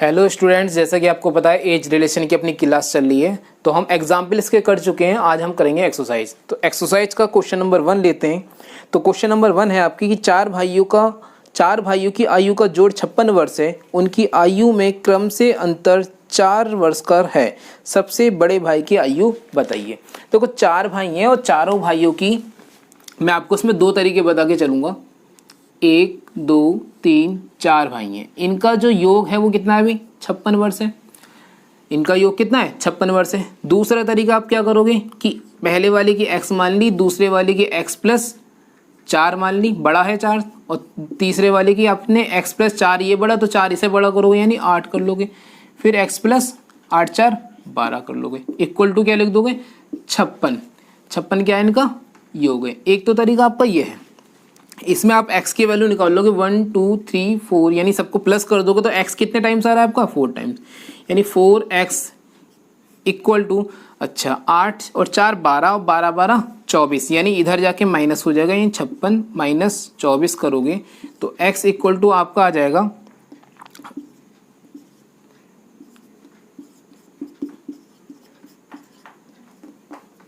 Hello students, जैसा कि आपको पता है एज रिलेशन की अपनी क्लास चल रही है, तो हम एग्जाम्पल इसके कर चुके हैं। आज हम करेंगे एक्सरसाइज। तो एक्सरसाइज का क्वेश्चन नंबर 1 लेते हैं। तो क्वेश्चन नंबर 1 है आपकी कि चार भाइयों की आयु का जोड़ 56 वर्ष है। उनकी आयु में क्रम से अंतर 4 वर्ष का है। सबसे बड़े भाई की आयु बताइए। देखो, चार भाई हैं और चारों भाइयों की मैं आपको इसमें 2 तरीके बता के चलूँगा। 1 2 3 4 भाई हैं। इनका जो योग है वो कितना है अभी 56 वर्ष है। इनका योग कितना है 56 वर्ष है। दूसरा तरीका आप क्या करोगे कि पहले वाले की x मान ली, दूसरे वाले की x प्लस 4 मान ली, बड़ा है 4, और तीसरे वाले की आपने x प्लस 4 ये बड़ा, तो 4 इसे बड़ा करोगे यानी 8 कर लोगे। फिर x प्लस 8 4 12 कर लोगे। इक्वल टू क्या लिख दोगे 56 क्या है इनका योग है। एक तो तरीका आपका ये है, इसमें आप x की वैल्यू निकाल लोगे 1 2 3 4 यानी सबको प्लस कर दोगे तो x कितने टाइम्स आ रहा है आपका 4 टाइम्स, यानी 4x इक्वल टू 8 और 4 12 और 12 12 24, यानी इधर जाके माइनस हो जाएगा, यानी 56 माइनस 24 करोगे तो x इक्वल टू आपका आ जाएगा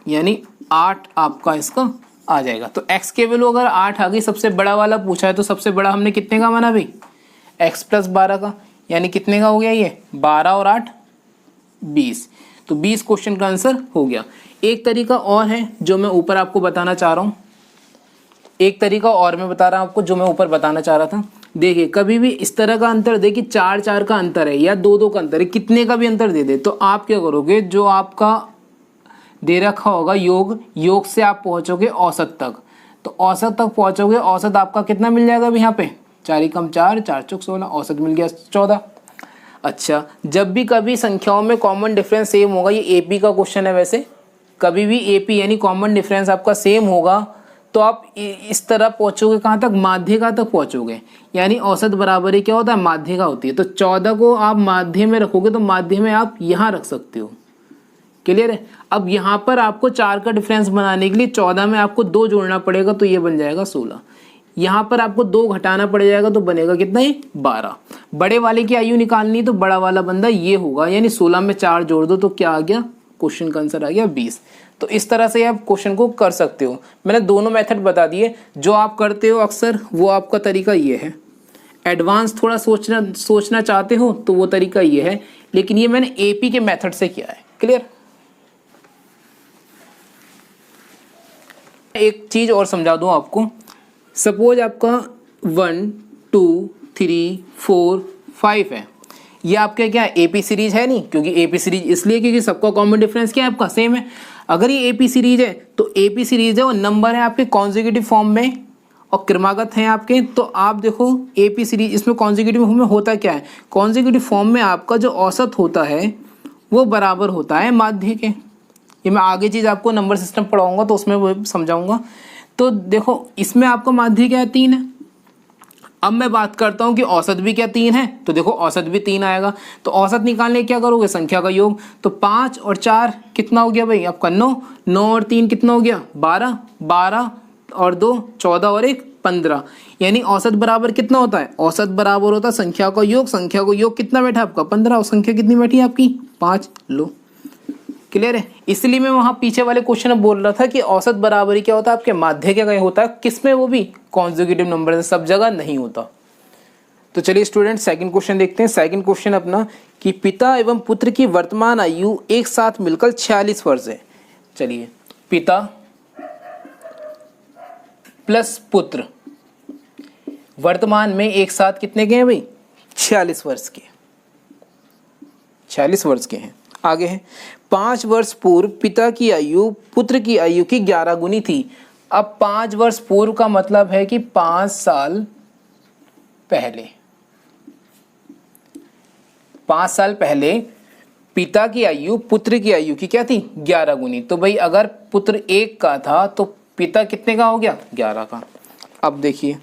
यानी 8 आपका इसका आ जाएगा। तो x के वैल्यू अगर 8 आ गई, सबसे बड़ा वाला पूछा है तो सबसे बड़ा हमने कितने का माना भाई x प्लस 12 का, यानी कितने का हो गया ये 12 और 8 20। तो 20 क्वेश्चन का आंसर हो गया। एक तरीका और है जो मैं ऊपर आपको बताना चाह रहा हूँ। एक तरीका और मैं बता रहा हूँ आपको जो मैं ऊपर बताना चाह रहा था। देखिए, कभी भी इस तरह का अंतर दे कि 4 4 का अंतर है या 2 2 का अंतर है, कितने का भी अंतर दे दे, तो आप क्या करोगे, जो आपका दे रखा होगा योग से आप पहुंचोगे औसत तक। तो औसत तक पहुंचोगे, औसत आपका कितना मिल जाएगा अभी यहाँ पे 4 एकम 4 4 चौक 16, औसत मिल गया 14। अच्छा, जब भी कभी संख्याओं में कॉमन डिफरेंस सेम होगा, ये एपी का क्वेश्चन है वैसे, कभी भी एपी यानी कॉमन डिफरेंस आपका सेम होगा तो आप इस तरह पहुंचोगे कहाँ तक, माध्यिका तक पहुंचोगे। यानी औसत बराबरी क्या होता है, माध्यिका होती है। तो 14 को आप माध्य में रखोगे तो माध्य में आप यहाँ रख सकते हो। क्लियर है। अब यहाँ पर आपको 4 का डिफरेंस बनाने के लिए 14 में आपको 2 जोड़ना पड़ेगा तो ये बन जाएगा 16। यहाँ पर आपको 2 घटाना पड़ जाएगा तो बनेगा कितना ही 12। बड़े वाले की आयु निकालनी तो बड़ा वाला बंदा ये होगा, यानी 16 में 4 जोड़ दो तो क्या आ गया, क्वेश्चन का आंसर आ गया 20। तो इस तरह से आप क्वेश्चन को कर सकते हो। मैंने दोनों मेथड बता दिए। जो आप करते हो अक्सर वो आपका तरीका ये है। एडवांस थोड़ा सोचना चाहते हो तो वो तरीका ये है, लेकिन ये मैंने एपी के मेथड से किया है। क्लियर। एक चीज और समझा दूं आपको। सपोज आपका 1 2 3 4 5 है, ये आपके क्या एपी सीरीज है नहीं, क्योंकि एपी सीरीज इसलिए क्योंकि सबका कॉमन डिफरेंस क्या है आपका सेम है। अगर ये एपी सीरीज है तो एपी सीरीज है और नंबर है आपके कॉन्जिक्यूटिव फॉर्म में और क्रमागत हैं आपके। तो आप देखो एपी सीरीज इसमें कॉन्जिक्यूटिव फॉर्म में होता क्या है, कॉन्जिक्यूटिव फॉर्म में आपका जो औसत होता है वो बराबर होता है माध्य के। ये मैं आगे चीज़ आपको नंबर सिस्टम पढ़ाऊंगा तो उसमें वो समझाऊंगा। तो देखो इसमें आपका माध्य क्या है 3 है। अब मैं बात करता हूँ कि औसत भी क्या 3 है, तो देखो औसत भी 3 आएगा। तो औसत निकालने क्या करोगे, संख्या का योग। तो 5 और 4 कितना हो गया भाई आपका 9, 9 और 3 कितना हो गया 12, 12 और 2 14 और 1 15, यानी औसत बराबर कितना होता है, औसत बराबर होता है संख्या का योग। संख्या को योग कितना बैठा आपका 15 और संख्या कितनी बैठी है आपकी 5। लो क्लियर है। इसलिए मैं वहां पीछे वाले क्वेश्चन में बोल रहा था कि औसत बराबरी क्या होता है आपके माध्य क्या होता है, किसमें, वो भी कॉन्जिक्यूटिव नंबर से, सब जगह नहीं होता। तो चलिए स्टूडेंट सेकंड क्वेश्चन देखते हैं। सेकंड क्वेश्चन अपना कि पिता एवं पुत्र की वर्तमान आयु एक साथ मिलकर 46 वर्ष है। चलिए, पिता प्लस पुत्र वर्तमान में एक साथ कितने के हैं भाई 46 वर्ष के, 46 वर्ष के हैं। आगे है 5 वर्ष पूर्व पिता की आयु पुत्र की आयु की 11 गुनी थी। अब 5 वर्ष पूर्व का मतलब है कि 5 साल पहले, 5 साल पहले पिता की आयु पुत्र की आयु की क्या थी 11 गुनी। तो भाई अगर पुत्र 1 का था तो पिता कितने का हो गया 11 का। अब देखिए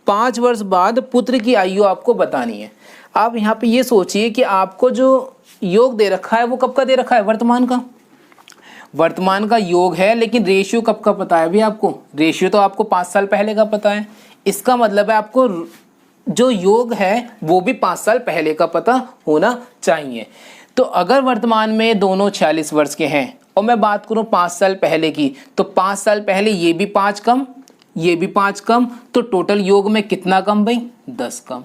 5 वर्ष बाद पुत्र की आयु आपको बतानी है। आप यहाँ पे ये सोचिए कि आपको जो योग दे रखा है वो कब का दे रखा है, वर्तमान का। वर्तमान का योग है, लेकिन रेशियो कब का पता है अभी आपको, रेशियो तो आपको 5 साल पहले का पता है। इसका मतलब है आपको जो योग है वो भी 5 साल पहले का पता होना चाहिए। तो अगर वर्तमान में दोनों 46 वर्ष के हैं और मैं बात करूं 5 साल पहले की, तो 5 साल पहले ये भी 5 कम, ये भी 5 कम, तो टोटल योग में कितना कम भाई? 10 कम।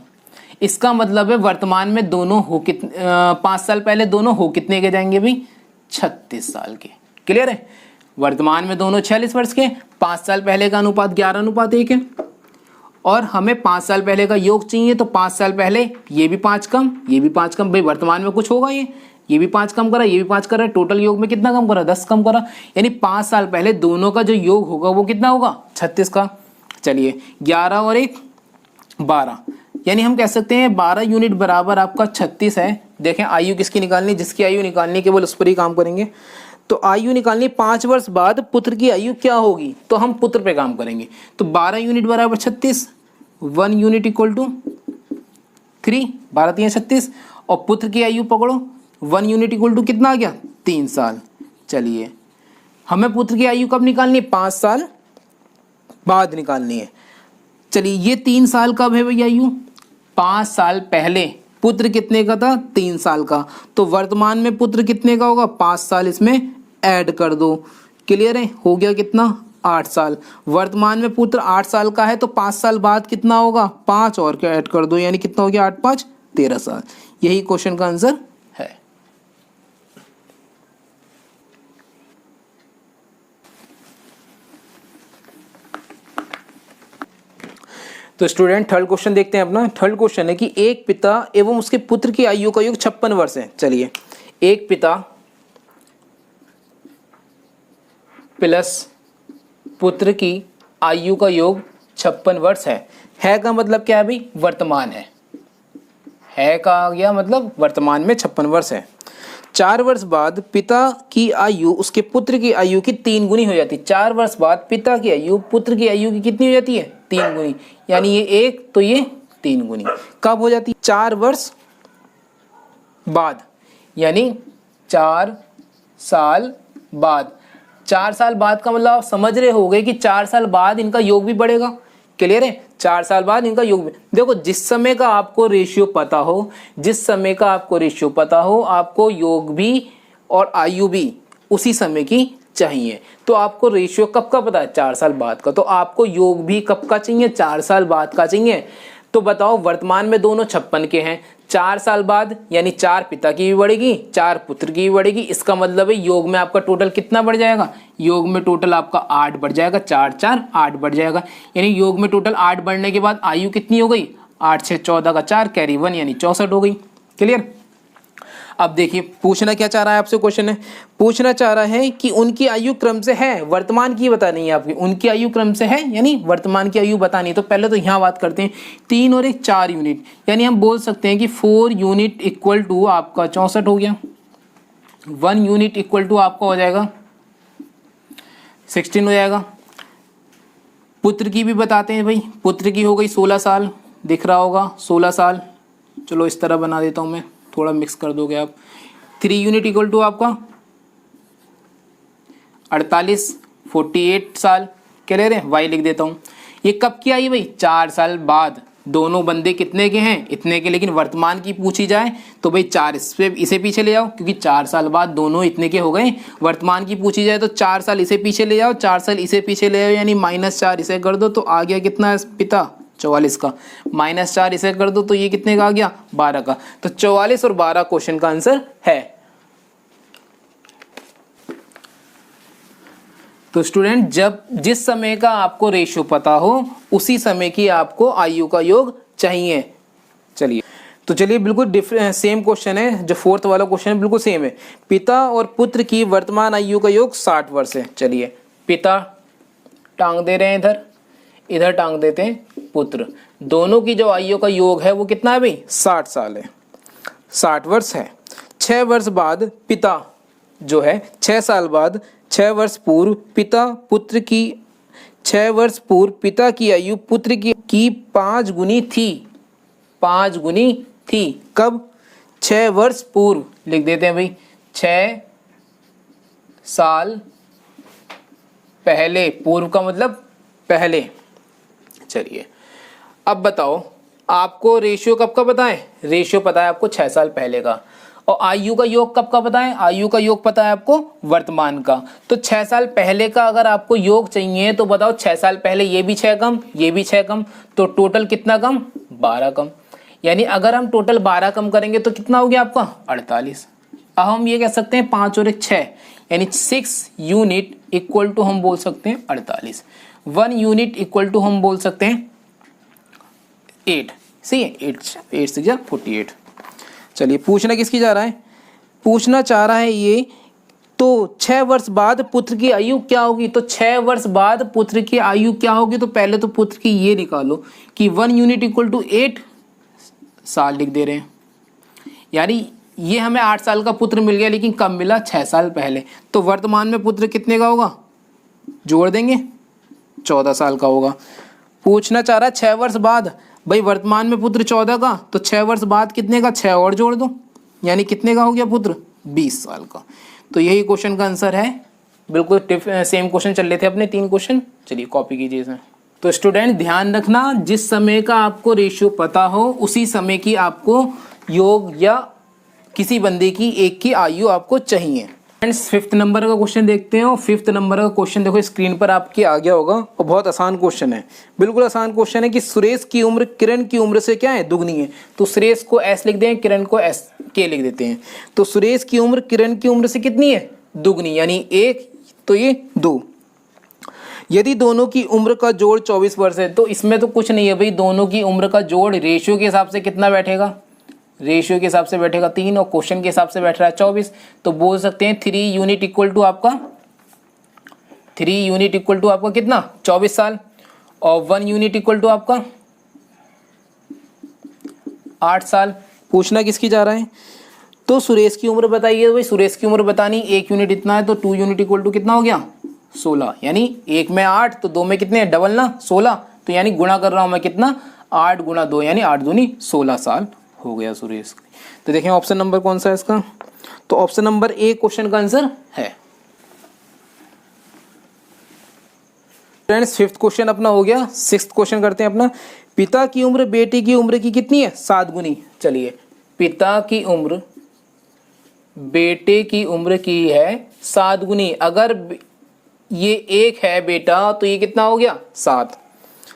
इसका मतलब है वर्तमान में दोनों हो 5 साल पहले दोनों हो कितने के जाएंगे भाई? 36 साल के। क्लियर है? वर्तमान में दोनों 46 वर्ष के, 5 साल पहले का अनुपात 11:1 है और हमें 5 साल पहले का योग चाहिए, तो 5 साल पहले ये भी 5 कम, ये भी 5 कम, भाई वर्तमान में कुछ होगा, ये भी 5 कम करा, ये भी 5 करा, टोटल योग में कितना कम करा? 10 कम करा। यानी 5 साल पहले दोनों का जो योग होगा वो कितना होगा? 36 का। चलिए 11 और 1 12, यानी हम कह सकते हैं 12 यूनिट बराबर आपका 36 है। देखें आयु किसकी निकालनी? जिसकी आयु निकालनी केवल उस पर ही काम करेंगे। तो आयु निकालनी 5 वर्ष बाद पुत्र की आयु क्या होगी, तो हम पुत्र पे काम करेंगे। तो 12 यूनिट बराबर 36, 1 यूनिट इक्वल टू 3, 12 3 36, और पुत्र की आयु पकड़ो, 1 यूनिट इक्वल टू कितना आ गया? 3 साल। चलिए हमें पुत्र की आयु कब निकालनी है? 5 साल बाद निकालनी है। चलिए ये 3 साल कब है भैया आयु? 5 साल पहले पुत्र कितने का था? 3 साल का। तो वर्तमान में पुत्र कितने का होगा? 5 साल इसमें ऐड कर दो। क्लियर है? हो गया कितना? 8 साल। वर्तमान में पुत्र 8 साल का है, तो 5 साल बाद कितना होगा? 5 और क्या ऐड कर दो, यानी कितना हो गया? 8 5 13 साल। यही क्वेश्चन का आंसर है। तो स्टूडेंट थर्ड क्वेश्चन देखते हैं अपना। थर्ड क्वेश्चन है कि एक पिता एवं उसके पुत्र की आयु का योग 56 वर्ष है। चलिए एक पिता प्लस पुत्र की आयु का योग 56 वर्ष है का मतलब क्या है भाई? वर्तमान है का आ गया मतलब वर्तमान में 56 वर्ष है। 4 वर्ष बाद पिता की आयु उसके पुत्र की आयु की 3 गुनी हो जाती है। 4 वर्ष बाद पिता की आयु पुत्र की आयु की कितनी हो जाती है? 3 गुनी। यानी ये 1 तो ये 3 गुनी। कब हो जाती है? 4 वर्ष बाद, यानी 4 साल बाद। 4 साल बाद का मतलब आप समझ रहे होगे कि 4 साल बाद इनका योग भी बढ़ेगा। क्लियर है? 4 साल बाद इनका योग भी। देखो जिस समय का आपको रेशियो पता हो, जिस समय का आपको रेशियो पता हो, आपको योग भी और आयु भी उसी समय की चाहिए। तो आपको रेशियो कब का पता है? 4 साल बाद का। तो आपको योग भी कब का चाहिए? 4 साल बाद का चाहिए। तो बताओ वर्तमान में दोनों 56 के हैं, 4 साल बाद यानी 4 पिता की भी बढ़ेगी, 4 पुत्र की भी बढ़ेगी। इसका मतलब है योग में आपका टोटल कितना बढ़ जाएगा? योग में टोटल आपका 8 बढ़ जाएगा। 4 4 8 बढ़ जाएगा। यानी योग में टोटल 8 बढ़ने के बाद आयु कितनी हो गई? 8 6 14 का 4 कैरी 1 यानी 64 हो गई। क्लियर? अब देखिए पूछना क्या चाह रहा है आपसे? क्वेश्चन है पूछना चाह रहा है कि उनकी आयु क्रम से है, वर्तमान की बतानी है आपकी। उनकी आयु क्रम से है यानी वर्तमान की आयु बतानी है। तो पहले तो यहाँ बात करते हैं 3 और 1 4 यूनिट, यानी हम बोल सकते हैं कि 4 यूनिट इक्वल टू आपका 64 हो गया। 1 यूनिट इक्वल टू आपका हो जाएगा 16 हो जाएगा। पुत्र की भी बताते हैं भाई, पुत्र की हो गई 16 साल, दिख रहा होगा 16 साल। चलो इस तरह बना देता हूँ मैं, थोड़ा मिक्स कर दोगे आप। 3 यूनिट इक्वल टू आपका 48 48 साल। क्या ले रहे हैं? वाई लिख देता हूँ। ये कब की आई भाई? 4 साल बाद। दोनों बंदे कितने के हैं? इतने के। लेकिन वर्तमान की पूछी जाए तो भाई 4 इसे पीछे ले जाओ, क्योंकि 4 साल बाद दोनों इतने के हो गए। वर्तमान की पूछी जाए तो 4 साल इसे पीछे ले जाओ, 4 साल इसे पीछे ले जाओ, यानी -4 इसे कर दो तो आ गया कितना पिता? 44 का। -4 इसे कर दो तो ये कितने का आ गया? 12 का। तो 44 और 12 क्वेश्चन का आंसर है। तो स्टूडेंट जब जिस समय का आपको रेशियो पता हो उसी समय की आपको आयु का योग चाहिए। चलिए तो चलिए बिल्कुल सेम क्वेश्चन है, जो 4th वाला क्वेश्चन है बिल्कुल सेम है। पिता और पुत्र की वर्तमान आयु का योग 60 वर्ष है। चलिए पिता टांग दे रहे हैं इधर, इधर टांग देते हैं पुत्र। दोनों की जो आयु का योग है वो कितना है भाई? 60 साल है, 60 वर्ष है। 6 वर्ष बाद पिता जो है 6 साल बाद 6 वर्ष पूर्व पिता पुत्र की 6 वर्ष पूर्व पिता की आयु पुत्र की 5 गुनी थी। 5 गुनी थी कब? 6 वर्ष पूर्व लिख देते हैं भाई। 6 साल पहले, पूर्व का मतलब पहले। चलिए अब बताओ आपको रेशियो कब का पता है? रेशियो पता है आपको 6 साल पहले का। और आयु का योग कब का पता है? आयु का योग पता है आपको वर्तमान का। तो 6 साल पहले का अगर आपको योग चाहिए तो बताओ 6 साल पहले ये भी 6 कम, ये भी 6 कम, तो टोटल कितना कम? 12 कम। यानी अगर हम टोटल 12 कम करेंगे तो कितना हो गया आपका? 48। अब हम ये कह सकते हैं 5 और 1 6, यानी 6 यूनिट इक्वल टू हम बोल सकते हैं 48। 1 यूनिट इक्वल टू हम बोल सकते हैं 8। सही है, 8 6 48। चलिए पूछना किसकी जा रहा है? पूछना चाह रहा है ये, तो 6 वर्ष बाद पुत्र की आयु क्या होगी? तो 6 वर्ष बाद पुत्र की आयु क्या होगी? तो पहले तो पुत्र की ये निकालो कि 1 यूनिट इक्वल टू 8 साल लिख दे रहे हैं। यानी ये हमें 8 साल का पुत्र मिल गया, लेकिन कब मिला? 6 साल पहले। तो वर्तमान में पुत्र कितने का होगा? जोड़ देंगे, 14 साल का होगा। पूछना चाह रहा है 6 वर्ष बाद, भाई वर्तमान में पुत्र 14 का, तो 6 वर्ष बाद कितने का? 6 और जोड़ दो, यानी कितने का हो गया पुत्र? 20 साल का। तो यही क्वेश्चन का आंसर है। बिल्कुल सेम क्वेश्चन चल रहे थे अपने 3 क्वेश्चन। चलिए कॉपी कीजिए इसे। तो स्टूडेंट ध्यान रखना, जिस समय का आपको रेशियो पता हो उसी समय की आपको योग या किसी बंदे की एक की आयु आपको चाहिए। फ्रेंड्स 5th नंबर का क्वेश्चन देखते हैं। 5th नंबर का क्वेश्चन देखो स्क्रीन पर आपके आ गया होगा, और बहुत आसान क्वेश्चन है, बिल्कुल आसान क्वेश्चन है कि सुरेश की उम्र किरण की उम्र से क्या है? दुगनी है। तो सुरेश को एस लिख दें, किरण को एस के लिख देते हैं। तो सुरेश की उम्र किरण की उम्र से कितनी है? दुगनी, यानी 1 तो ये 2। यदि दोनों की उम्र का जोड़ 24 वर्ष है, तो इसमें तो कुछ नहीं है भाई, दोनों की उम्र का जोड़ रेशियो के हिसाब से कितना बैठेगा? रेशियो के हिसाब से बैठेगा 3, और क्वेश्चन के हिसाब से बैठ रहा है 24। तो बोल सकते हैं 3 यूनिट इक्वल टू आपका 3 यूनिट इक्वल टू आपका कितना? 24 साल। और 1 यूनिट इक्वल टू आपका 8 साल। पूछना किसकी जा रहा है? तो सुरेश की उम्र बताइए। भाई सुरेश की उम्र बतानी, 1 यूनिट इतना है, तो 2 यूनिट इक्वल टू कितना हो गया? 16। यानी 1 में 8, तो 2 में कितने? डबल ना, 16। तो यानी गुणा कर रहा हूं मैं कितना? 8 गुणा 2, यानी 8 दूनी 16 साल हो गया सुरेश। तो देखें ऑप्शन नंबर कौन सा है इसका? तो ऑप्शन नंबर ए क्वेश्चन का आंसर है। फ्रेंड्स 5th क्वेश्चन अपना हो गया। 6th क्वेश्चन करते हैं अपना। पिता की उम्र बेटे की उम्र की कितनी है? 7 गुनी। चलिए पिता की उम्र बेटे की उम्र की है 7 गुनी। अगर ये 1 है बेटा, तो ये कितना हो गया?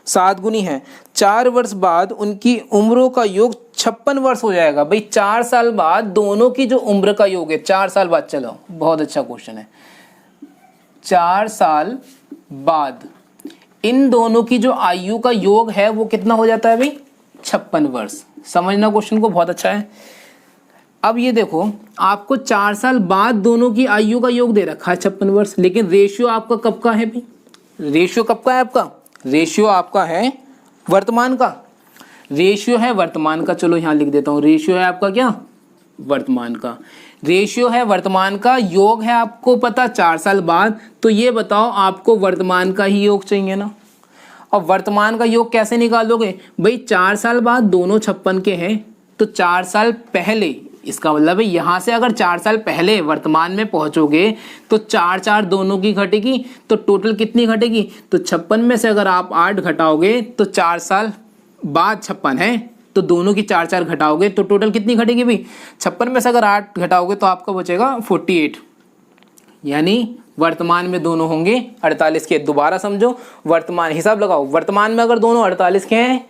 7 गुनी है। 4 वर्ष बाद उनकी उम्रों का योग 56 वर्ष हो जाएगा। भाई 4 साल बाद दोनों की जो उम्र का योग है, 4 साल बाद, चलो बहुत अच्छा क्वेश्चन है। 4 साल बाद इन दोनों की जो आयु का योग है वो कितना हो जाता है भाई? 56 वर्ष। समझना क्वेश्चन को, बहुत अच्छा है। अब ये देखो, आपको 4 साल बाद दोनों की आयु का योग दे रखा है 56 वर्ष, लेकिन रेशियो आपका कब का है भाई? रेशियो कब का है आपका? रेशियो आपका है वर्तमान का। रेशियो है वर्तमान का, चलो यहाँ लिख देता हूँ। रेशियो है आपका क्या? वर्तमान का। रेशियो है वर्तमान का, योग है आपको पता 4 साल बाद। तो ये बताओ आपको वर्तमान का ही योग चाहिए ना। और वर्तमान का योग कैसे निकालोगे भाई? 4 साल बाद दोनों 56 के हैं, तो 4 साल पहले, इसका मतलब है यहाँ से अगर 4 साल पहले वर्तमान में पहुंचोगे तो 4 4 दोनों की घटेगी, तो टोटल कितनी घटेगी? तो 56 में से अगर आप 8 घटाओगे तो 4 साल बाद 56 है, तो दोनों की 4 4 घटाओगे तो टोटल कितनी घटेगी भाई? 56 में से अगर 8 घटाओगे तो आपका बचेगा 48। यानी वर्तमान में दोनों होंगे 48 के। दोबारा समझो, वर्तमान हिसाब लगाओ, वर्तमान में अगर दोनों 48 के हैं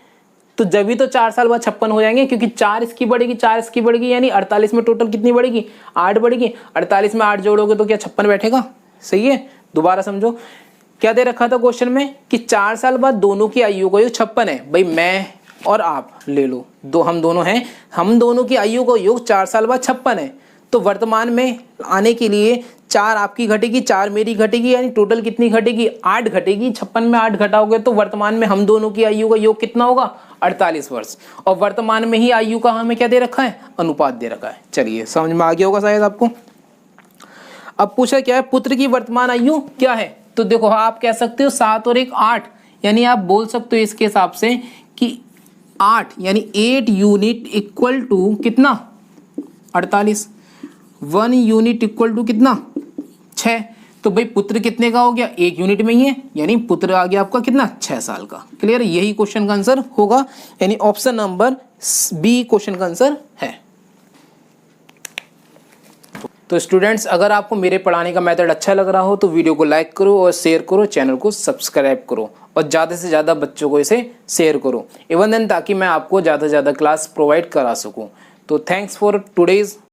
तो जब भी तो 4 साल बाद 56 हो जाएंगे, क्योंकि 4 इसकी बढ़ेगी, 4 इसकी बढ़ेगी, यानी 48 में टोटल कितनी बढ़ेगी? 8 बढ़ेगी। 48 में 8 जोड़ोगे तो क्या 56 बैठेगा? सही है। दोबारा समझो, क्या दे रखा था क्वेश्चन में कि 4 साल बाद दोनों की आयु का योग 56 है। भाई मैं और आप ले लो, हम दोनों हैं, हम दोनों की आयु का योग 4 साल बाद 56 है। तो वर्तमान में आने के लिए 4 आपकी घटेगी, 4 मेरी घटेगी, यानी टोटल कितनी घटेगी? 8 घटेगी। 56 में 8 घटाओगे तो वर्तमान में हम दोनों की आयु का योग कितना होगा? 48 वर्ष। और वर्तमान में ही आयु का हमें क्या दे रखा है? अनुपात दे रखा है। चलिए समझ में आ गया होगा शायद आपको। अब पूछा क्या है? पुत्र की वर्तमान आयु क्या है? तो देखो आप कह सकते हो 7 और 1 8, यानी आप बोल सकते हो इसके हिसाब से कि 8 यानी 8 यूनिट इक्वल टू कितना? 48। 1 यूनिट इक्वल टू कितना? 6। तो भाई पुत्र कितने का हो गया, 1 यूनिट में ही है, यानी पुत्र आ गया आपका कितना, 6 साल का। क्लियर, यही क्वेश्चन का आंसर होगा, यानी ऑप्शन नंबर बी क्वेश्चन का आंसर है। तो स्टूडेंट्स, अगर आपको मेरे पढ़ाने का मेथड अच्छा लग रहा हो तो वीडियो को लाइक करो और शेयर करो, चैनल को सब्सक्राइब करो और ज़्यादा से ज़्यादा बच्चों को इसे शेयर करो इवन देन, ताकि मैं आपको ज़्यादा से ज़्यादा क्लास प्रोवाइड करा सकूँ। तो थैंक्स फॉर टुडेज़